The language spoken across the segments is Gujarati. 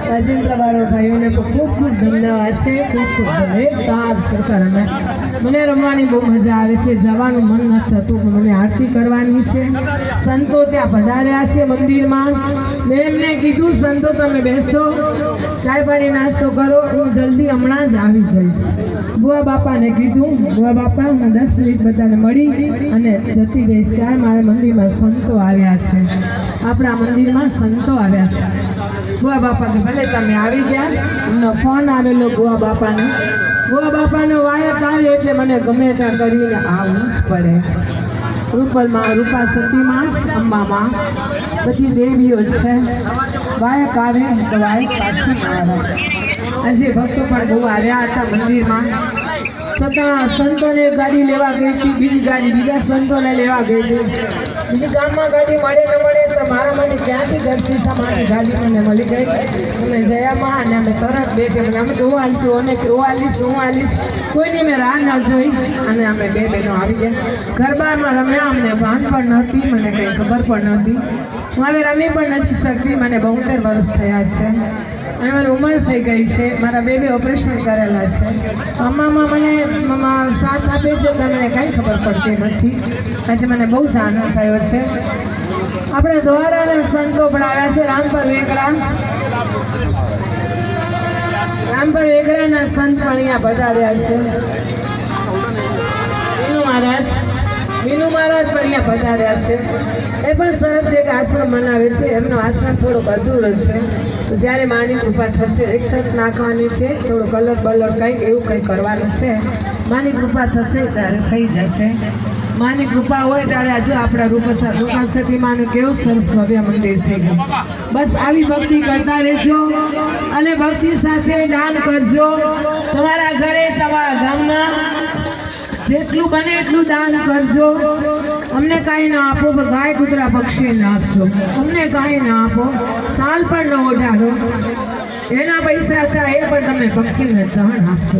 રાજેન્દ્ર બાળો ભાઈઓને ખૂબ ખૂબ ધન્યવાદ છે. ખૂબ ખૂબ એકદમ સરકાર. મને રમવાની બહુ મજા આવે છે. જવાનું મન નથી થતું પણ મને આરતી કરવાની છે. સંતો ત્યાં પધાર્યા છે મંદિરમાં. મેં એમને કીધું સંતો તમે બેસો, ચાય પાણી નાસ્તો કરો, હું જલ્દી હમણાં જ આવી જઈશ. બુઆ બાપાને કીધું બુઆ બાપા હું 10 મિનિટ બધાને મળી અને જતી રહીશ. ત્યારે મારા મંદિરમાં સંતો આવ્યા છે. આપણા મંદિરમાં સંતો આવ્યા છે. બુઆ બાપાને ભલે તમે આવી ગયા. એમનો ફોન આવેલો બુઆ બાપાને. બુઆ બાપાનો વાયક આવે એટલે મને ગમે ત્યાં કરીને આવવું જ પડે. રૂપલમાં રૂપા સતીમાં અંબામાં બધી દેવીઓ છે. વાયક આવે તો વાયક પાછી આવે. આજે ભક્તો પણ બહુ આવ્યા હતા મંદિરમાં. છતાં સંતોને ગાડી લેવા ગઈ હતી, બીજી ગાડી બીજા સંતોને લેવા ગઈ હતી. બીજી ગામમાં ગાડી મળે ન મળે તો મારા માટે ક્યાંથી દર્શિસામાંથી ગાડી મને મળી ગઈ. અમે જયામાં અને અમે તરત બેસે અમે તો હું આવીશું અને હું આવીશ કોઈની મેં રાહ ન જોઈ અને અમે બે બહેનો આવી ગયા. ગરબામાં રમ્યા. અમને ભાન પણ નહોતી, મને કંઈ ખબર પણ નહોતી. હું હવે રમી પણ નથી શકતી. મને 72 વર્ષ થયા છે અને મારી ઉંમર થઈ ગઈ છે. મારા બે ઓપરેશન કરેલા છે. અમ્મામાં મને સાથ આપે છે તો મને કાંઈ ખબર પડતી નથી. આજે મને બહુ જ આનંદ થયો છે. આપણે દ્વારાને સંતો પણ આવ્યા છે. રામપર વેગરાના સંત પણ અહીંયા પધાર્યા છે. વિનુ મહારાજ પણ અહીંયા પધાર્યા છે. એ પણ સરસ એક આશ્રમ બનાવે છે. એમનો આશ્રમ થોડોક અધૂરો છે. તો જ્યારે માની કૃપા થશે એક છત નાખવાની છે, થોડો કલર બલર કંઈક એવું કંઈક કરવાનું છે. માની કૃપા થશે ત્યારે થઈ જશે. માની કૃપા હોય ત્યારે જો આપણા રૂપા સતીમાનું કેવું સરસ ભવ્ય મંદિર થઈ ગયું. બસ આવી ભક્તિ કરતા રહેજો અને ભક્તિ સાથે દાન કરજો. તમારા ઘરે તમારા ગામમાં જેટલું બને એટલું દાન કરજો. અમને કાંઈ ના આપો પણ ગાય કૂતરા પક્ષીને આપજો. અમને કાંઈ ના આપો, સાલ પણ ન ઓઢાડો. એના પૈસા હતા એ પણ તમે પક્ષીને ચણ આપજો.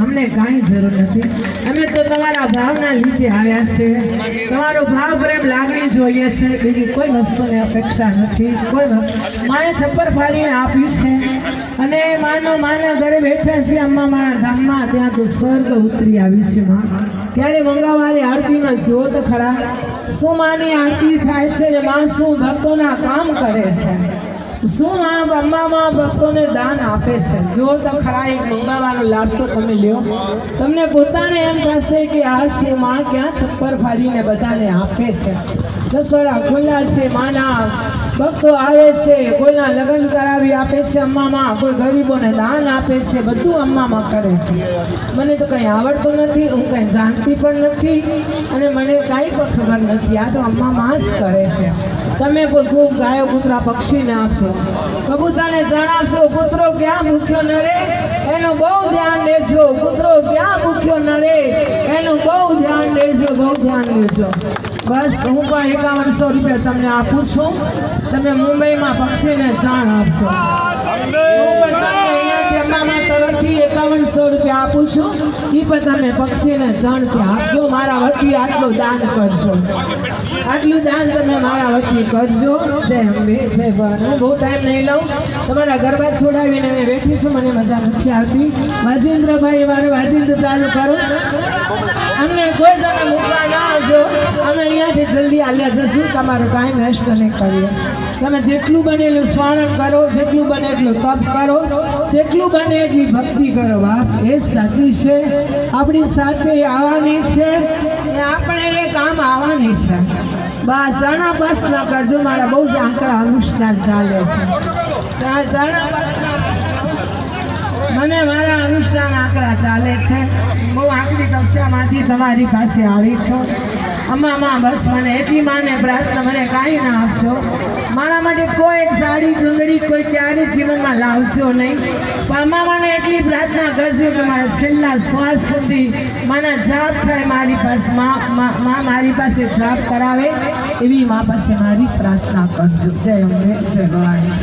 અમને કાંઈ જરૂર નથી. અમે તો તમારા ભાવના લીધે આવ્યા છે. તમારો ભાવ પ્રેમ લાગણી જોઈએ છે. બીજી કોઈ વસ્તુની અપેક્ષા નથી. માએ છપ્પર ફાડીને આપ્યું છે અને માના ઘરે બેઠા છે અમ્મા મારા ધામમાં. ત્યાં તો સ્વર્ગ ઉતરી આવી છે. ત્યારે મંગાવાળી આરતીમાં જુઓ તો ખરા શું માની આરતી થાય છે ને માં શું ભક્તોના કામ કરે છે. શું અંબામાં ભક્તોને દાન આપે છે. જો તો ખરા એક મંગાવાનો લાભ તો તમે લ્યો. તમને પોતાને એમ થશે કે આ શું માં ક્યાં છપ્પર ફાડીને બધાને આપે છે. દસવાડા ખુલ્લા છે. માના ભક્તો આવે છે. કોઈના લગ્ન કરાવી આપે છે અમ્મામાં. કોઈ ગરીબોને દાન આપે છે. બધું અમ્મામાં કરે છે. મને તો કંઈ આવડતું નથી. હું કંઈ જાણતી પણ નથી અને મને કાંઈ પણ ખબર નથી. આ તો અમ્મામાં જ કરે છે. તમે પણ ખૂબ ગાયો કૂતરા પક્ષીને આપશો. કબૂતરને જણાવશો કૂતરો ક્યાં ભૂખ્યો ન રહે એનું બહુ ધ્યાન લેજો. કૂતરો ક્યાં ભૂખ્યો ન રહે એનું બહુ ધ્યાન લેજો. બસ હું પણ 5100 રૂપિયા તમને આપું છું. તમે મુંબઈમાં પક્ષીને જાણ આપશો. હું પણ અહીંયાથી અમારા તરફથી 5100 રૂપિયા આપું છું. એ પણ તમે પક્ષીને જાણથી આપજો. મારા વતી આટલું દાન કરજો. આટલું દાન તમે મારા વતી કરજો. જય અંબે જય ભવાની. હું બહુ ટાઈમ નહીં લઉં. તમારા ગરબા છોડાવીને અમે બેઠી છું. મને મજા નથી આવતી. વાજિંદ્રભાઈ મારું વાજિંદ્ર ચાલુ કરો. અમને કોઈ તમે મૂકવા ના આવજો. અમે અહીંયાથી જલ્દી હાલ્યા જશું. તમારો ટાઈમ વેસ્ટ નહીં કરીએ. તમે જેટલું બને એટલું સ્મરણ કરો, જેટલું બને એટલું તપ કરો, જેટલું બને એટલી ભક્તિ કરો. બાપ એ સાચી છે. આપણી સાથે આવવાની છે અને આપણે એ કામ આવવાની છે. બસ જણાપાસ ના કરજો. મારા બહુ જ આંકડા અનુષ્ઠાન ચાલે છે. મને મારા અનુષ્ઠાન આંકડા ચાલે છે. બહુ આંકડી કક્ષામાંથી તમારી પાસે આવી છું. અમ્મા બસ મને એટલી માને પ્રાર્થના મને કાંઈ ના આપજો. મારા માટે કોઈ એક સાડી ચૂંદડી કોઈ ક્યારેય જીવનમાં લાવજો નહીં. પણ અમ્મા મને એટલી પ્રાર્થના કરજો કે મારા છેલ્લા શ્વાસ સુધી માના જાપ થાય મારી પાસે. મારી પાસે જાપ કરાવે એવી મા પાસે મારી પ્રાર્થના કરજો. જય અંબે જય ભવાની.